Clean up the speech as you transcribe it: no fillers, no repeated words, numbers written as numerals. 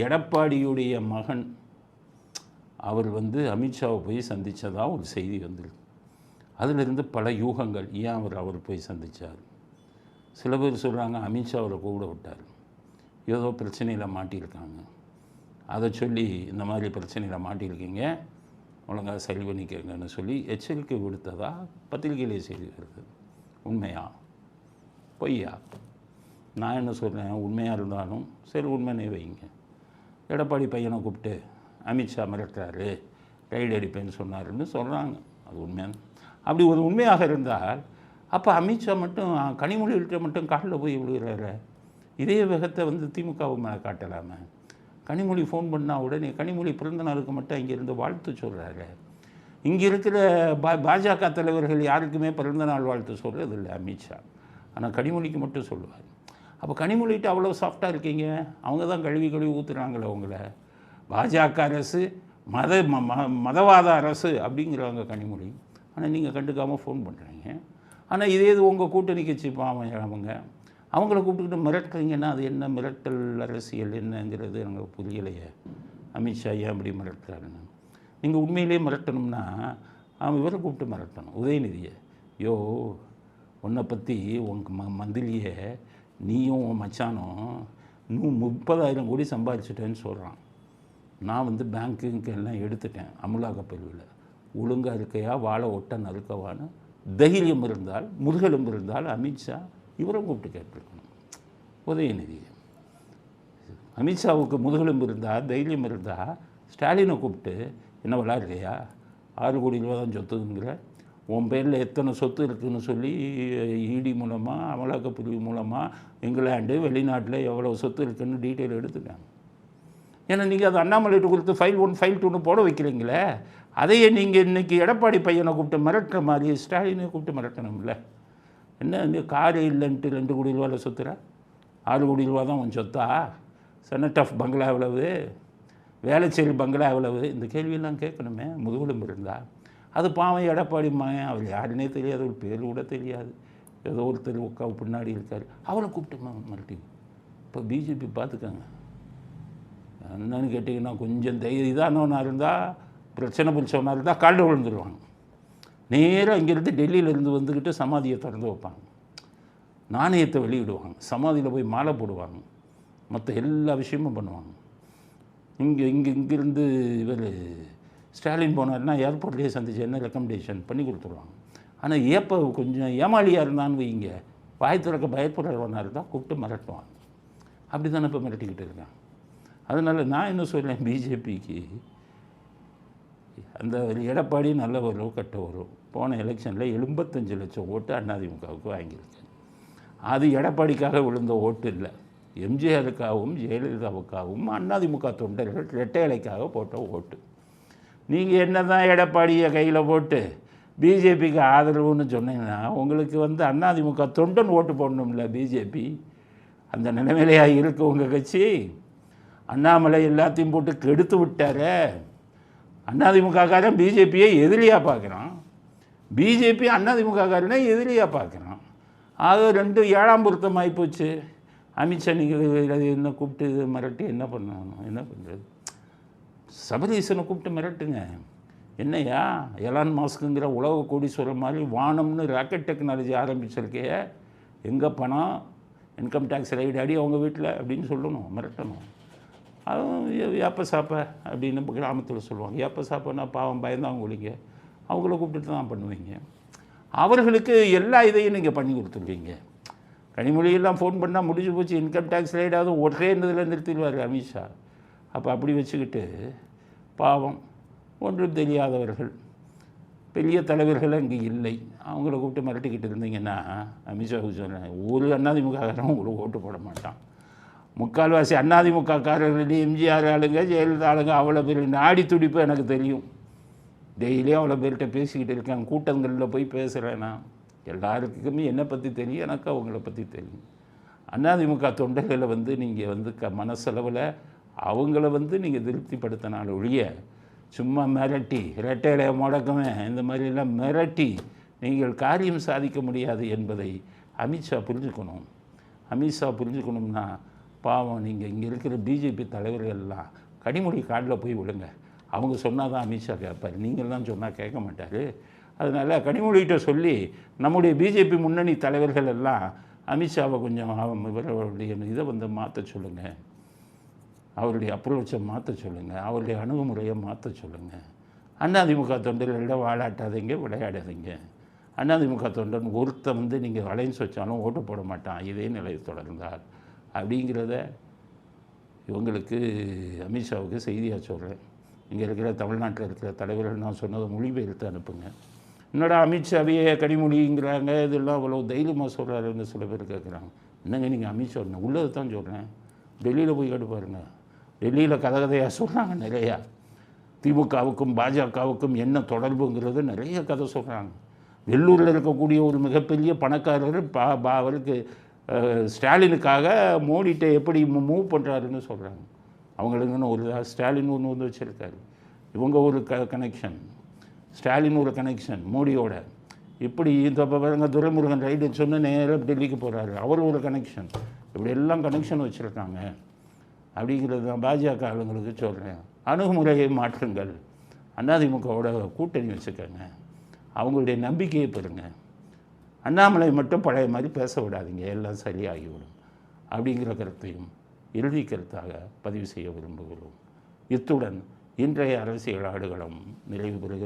எடப்பாடியுடைய மகன் அவர் வந்து அமித்ஷாவை போய் சந்தித்ததாக ஒரு செய்தி வந்திருக்கு. அதிலிருந்து பல யூகங்கள், ஏன் அவர் போய் சந்தித்தார். சில பேர் சொல்கிறாங்க அமித்ஷா அவரை கூட விட்டார், ஏதோ பிரச்சனையில் மாட்டியிருக்காங்க, அதை சொல்லி இந்த மாதிரி பிரச்சனையில் மாட்டியிருக்கீங்க, ஒழுங்காக சரி பண்ணிக்கங்கன்னு சொல்லி எச்சரிக்கை கொடுத்ததா பத்திரிகையிலே செய்தி வருது. உண்மையா பொய்யா? நான் என்ன சொல்கிறேன், உண்மையாக இருந்தாலும் சரி உண்மைனே வைங்க. எடப்பாடி பையனை கூப்பிட்டு அமித்ஷா மிரட்டுறாரு, ரைடு அடிப்பேன்னு சொன்னாருன்னு சொல்கிறாங்க. அது உண்மையான அப்படி ஒரு உண்மையாக இருந்தால் அப்போ அமித்ஷா மட்டும் கனிமொழிகிட்ட மட்டும் காலில் போய் விழுகிறாரு. இதே வேகத்தை வந்து திமுகவு மேலே காட்டலாமே. கனிமொழி ஃபோன் பண்ணால் உடனே கனிமொழி பிறந்த நாளுக்கு மட்டும் இங்கேருந்து வாழ்த்து சொல்கிறாரு. இங்கே இருக்கிற பாஜக தலைவர்கள் யாருக்குமே பிறந்த நாள் வாழ்த்து சொல்கிறது இல்லை அமித்ஷா, ஆனால் கனிமொழிக்கு மட்டும் சொல்லுவார். அப்போ கனிமொழிகிட்ட அவ்வளோ சாஃப்டாக இருக்கீங்க, அவங்க தான் கழுவி ஊற்றுறாங்களே உங்களை. பாஜக அரசு மதவாத அரசு அப்படிங்கிறாங்க கனிமொழி, ஆனால் நீங்கள் கண்டுக்காமல் ஃபோன் பண்ணுறீங்க. ஆனால் இதே இது உங்கள் கூட்டணி கட்சி அவங்கள கூப்பிட்டுக்கிட்டு மிரட்டுறீங்கன்னா அது என்ன மிரட்டல் அரசியல் என்னங்கிறது எனக்கு புரியலையே. அமித்ஷா ஏன் அப்படி மிரட்டுறாருன்னு. நீங்கள் உண்மையிலே மிரட்டணும்னா அவன் இவரை கூப்பிட்டு மிரட்டணும், உதயநிதியை. யோ, உன்னை பற்றி உங்கள் மந்திரியை நீயும் உன் மச்சானும் இன்னும் 30,000 கோடி சம்பாதிச்சிட்டேன்னு சொல்கிறான். நான் வந்து பேங்க்கு எல்லாம் எடுத்துட்டேன் அமலாக்க பிரிவில், ஒழுங்காக இருக்கையா வாழை ஒட்ட நறுக்கவான்னு தைரியம் இருந்தால், முதுகெலும்பு இருந்தால் அமித்ஷா இவரை கூப்பிட்டு கேட்டிருக்கணும். உதயநிதி அமித்ஷாவுக்கு முதுகெலும்பு இருந்தால், தைரியம் இருந்தால் ஸ்டாலினை கூப்பிட்டு என்ன விளாட்றியா, 6 கோடி ரூபா தான் சொத்துங்கிற, உன் பேரில் எத்தனை சொத்து இருக்குதுன்னு சொல்லி இடி மூலமாக அமலாக்க பிரிவு மூலமாக இங்கிலாந்து வெளிநாட்டில் எவ்வளோ சொத்து இருக்குதுன்னு டீட்டெயில் எடுத்துட்டாங்க. ஏன்னா நீங்கள் அது அண்ணாமலைட்டு கொடுத்து ஃபைல் 1 ஃபைல் 2ன்னு போட வைக்கிறீங்களே, அதையே நீங்கள் இன்றைக்கி எடப்பாடி பையனை கூப்பிட்டு மிரட்டுற மாதிரி ஸ்டாலினை கூப்பிட்டு மிரட்டணும்ல. என்ன இந்த காரு இல்லைன்ட்டு 2 கோடி ரூபாவில் சொத்துற, 6 கோடி ரூபா தான் உன் சொத்தா, செனட் ஆஃப் பங்களா எவ்வளவு, வேலைச்சேரி பங்களா எவ்வளவு, இந்த கேள்வியெல்லாம் கேட்கணுமே முதுகெலும்பு இருந்தால். அது பாவம் எடப்பாடி மகன், அவர் யாருன்னே தெரியாது, ஒரு பேர் கூட தெரியாது, ஏதோ ஒருத்தர் உட்காவு பின்னாடி இருக்கார், அவளை கூப்பிட்டு மிரட்டி. இப்போ பிஜேபி பார்த்துக்கோங்க என்னன்னு கேட்டிங்கன்னா, கொஞ்சம் இதானவனாக இருந்தால், பிரச்சனை பிடிச்சவனாக இருந்தால் காலில் விழுந்துருவாங்க. நேராக இங்கேருந்து டெல்லியிலேருந்து வந்துக்கிட்டு சமாதியை திறந்து வைப்பாங்க, நாணயத்தை வெளியிடுவாங்க, சமாதியில் போய் மாலை போடுவாங்க, மற்ற எல்லா விஷயமும் பண்ணுவாங்க. இங்கேருந்து இவர் ஸ்டாலின் போனார்னா ஏர்போர்ட்லேயே சந்திச்சு என்ன ரெக்கமெண்டேஷன் பண்ணி கொடுத்துருவாங்க. ஆனால் கொஞ்சம் ஏமாளியாக இருந்தான்னு வைங்க, வாய் திறக்க பயப்படுறவனாக இருந்தால் கூப்பிட்டு மிரட்டுவாங்க. அப்படி தானே இப்போ மிரட்டிக்கிட்டு இருக்கேன். அதனால் நான் என்ன சொல்கிறேன், பிஜேபிக்கு அந்த எடப்பாடி நல்ல வரும் கட்ட வரும். போன எலெக்ஷனில் 75 லட்சம் ஓட்டு அதிமுகவுக்கு வாங்கியிருக்கேன். அது எடப்பாடிக்காக விழுந்த ஓட்டு இல்லை, எம்ஜிஆருக்காகவும் ஜெயலலிதாவுக்காகவும் அதிமுக தொண்டர்கள் இரட்டை இலைக்காக போட்ட ஓட்டு. நீங்கள் என்ன தான் எடப்பாடியை கையில் போட்டு பிஜேபிக்கு ஆதரவுன்னு சொன்னீங்கன்னா உங்களுக்கு வந்து அதிமுக தொண்டன் ஓட்டு போடணும்ல. பிஜேபி அந்த நிலைமையிலேயே இருக்குது உங்கள் கட்சி. அண்ணாமலை எல்லாத்தையும் போட்டு கெடுத்து விட்டார. அதிமுககாரன் பிஜேபியை எதிரியாக பார்க்குறான், பிஜேபி அதிமுககாரனை எதிரியாக பார்க்குறான். ஆக 2 7ஆம் பொருத்தம் ஆகிப்போச்சு. அமித்ஷா நீங்கள் என்ன கூப்பிட்டு மிரட்டி என்ன பண்ணணும், என்ன பண்ணுறது? சபரீசனை கூப்பிட்டு மிரட்டுங்க. என்னையா எலான் மாஸ்க்குங்கிற உலக கோடீஸ்வரர் மாதிரி வானம்னு ராக்கெட் டெக்னாலஜி ஆரம்பிச்சிருக்கே, எங்கே பணம், இன்கம் டேக்ஸ் ரைடு அடி அவங்க வீட்டில் அப்படின்னு சொல்லணும், மிரட்டணும். அதுவும் ஏப்ப சாப்ப அப்படின்னு கிராமத்தில் சொல்லுவாங்க. ஏப்ப சாப்பன்னா பாவம் பயந்தாங்க ஒழிங்க, அவங்கள கூப்பிட்டு தான் பண்ணுவீங்க. அவர்களுக்கு எல்லா இதையும் நீங்கள் பண்ணி கொடுத்துருவீங்க. கனிமொழியெல்லாம் ஃபோன் பண்ணால் முடிஞ்சு போச்சு, இன்கம் டேக்ஸ் ரைடாவது ஒரே இருந்ததில் நிறுத்திடுவார் அமித்ஷா. அப்போ அப்படி வச்சுக்கிட்டு பாவம் ஒன்றும் தெரியாதவர்கள் பெரிய தலைவர்கள் அங்கே இல்லை, அவங்கள கூப்பிட்டு மிரட்டிக்கிட்டு இருந்தீங்கன்னா அமித்ஷாவுக்கு சொன்னேன், ஒரு அதிமுககாரன் உங்களுக்கு ஓட்டு போட மாட்டான். முக்கால்வாசி அதிமுககாரர்கள் எம்ஜிஆர் ஆளுங்க ஜெயலலிதா ஆளுங்க அவ்வளோ பேர் நாடி துடிப்பு எனக்கு தெரியும். டெய்லியும் அவ்வளோ பேர்கிட்ட பேசிக்கிட்டு இருக்கேன், கூட்டங்களில் போய் பேசுகிறேன். நான் எல்லாருக்குமே என்னை பற்றி தெரியும், எனக்கு அவங்கள பற்றி தெரியும். அதிமுக தொண்டர்களை வந்து நீங்கள் வந்து மனசளவில் அவங்கள வந்து நீங்கள் திருப்திப்படுத்தினால ஒழிய சும்மா மிரட்டி இரட்டையில முடக்கமே இந்த மாதிரிலாம் மிரட்டி நீங்கள் காரியம் சாதிக்க முடியாது என்பதை அமித்ஷா புரிஞ்சுக்கணும். அமித்ஷா புரிஞ்சுக்கணும்னா பாவம் நீங்கள் இங்கே இருக்கிற பிஜேபி தலைவர்கள் எல்லாம் கனிமொழி காலில் போய் விடுங்க. அவங்க சொன்னால் தான் அமித்ஷா கேட்பார், நீங்கள்லாம் சொன்னால் கேட்க மாட்டார். அதனால் கனிமொழிகிட்ட சொல்லி நம்முடைய பிஜேபி முன்னணி தலைவர்கள் எல்லாம் அமித்ஷாவை கொஞ்சம் இவர்களுடைய இதை வந்து மாற்ற சொல்லுங்கள், அவருடைய அப்ரோச்சை மாற்ற சொல்லுங்கள், அவருடைய அணுகுமுறையை மாற்ற சொல்லுங்கள். அதிமுக தொண்டர்களிடம் வாழாட்டாதீங்க, விளையாடாதீங்க. அதிமுக தொண்டன் ஒருத்தன் வந்து நீங்கள் அலைன்ஸ் வச்சாலும் ஓட்டு போட மாட்டான் இதே நிலையை தொடர்ந்தார் அப்படிங்கிறத இவங்களுக்கு அமித்ஷாவுக்கு செய்தியாக சொல்கிறேன். இங்கே இருக்கிற தமிழ்நாட்டில் இருக்கிற தலைவர்கள் நான் சொன்னதை மொழிபெயர்த்து அனுப்புங்க. என்னடா அமித்ஷாவையே கனிமொழிங்கிறாங்க, இதெல்லாம் அவ்வளோ தைரியமாக சொல்கிறாருன்னு சில பேர் கேட்குறாங்க. என்னங்க நீங்கள் அமித்ஷா உள்ளது தான் சொல்கிறேன். டெல்லியில் போய் கேட்டு பாருங்கள். டெல்லியில் கதையாக சொல்கிறாங்க நிறையா. திமுகவுக்கும் பாஜகவுக்கும் என்ன தொடர்புங்கிறது நிறைய கதை சொல்கிறாங்க. வெள்ளூரில் இருக்கக்கூடிய ஒரு மிகப்பெரிய பணக்காரர் அவருக்கு ஸ்டாலினுக்காக மோடிகிட்ட எப்படி மூவ் பண்ணுறாருன்னு சொல்கிறாங்க. அவங்களுக்குன்னு ஒரு ஸ்டாலின் ஒன்று வந்து வச்சுருக்காரு, இவங்க ஒரு கனெக்ஷன், ஸ்டாலின் ஒரு கனெக்ஷன் மோடியோட. இப்படி இந்த பாருங்க துரைமுருகன் ரைடு சொன்ன நேராக டெல்லிக்கு போகிறாரு, அவர் ஒரு கனெக்ஷன். இப்படி எல்லாம் கனெக்ஷன் வச்சுருக்காங்க அப்படிங்கிறது தான் பாஜக ஆளுங்களுக்கு சொல்கிறேன். அணுகுமுறையை மாற்றுங்கள், அதிமுகவோட கூட்டணி வச்சுக்கோங்க, அவங்களுடைய நம்பிக்கையை பெறுங்க. அண்ணாமலை மட்டும் பழைய மாதிரி பேச விடாதீங்க, எல்லாம் சரியாகிவிடும் அப்படிங்கிற கருத்தையும் இறுதி கருத்தாக பதிவு செய்ய விரும்புகிறோம். இத்துடன் இன்றைய அரசியல் ஆடுகளம் நிறைவு பெறுகிறது.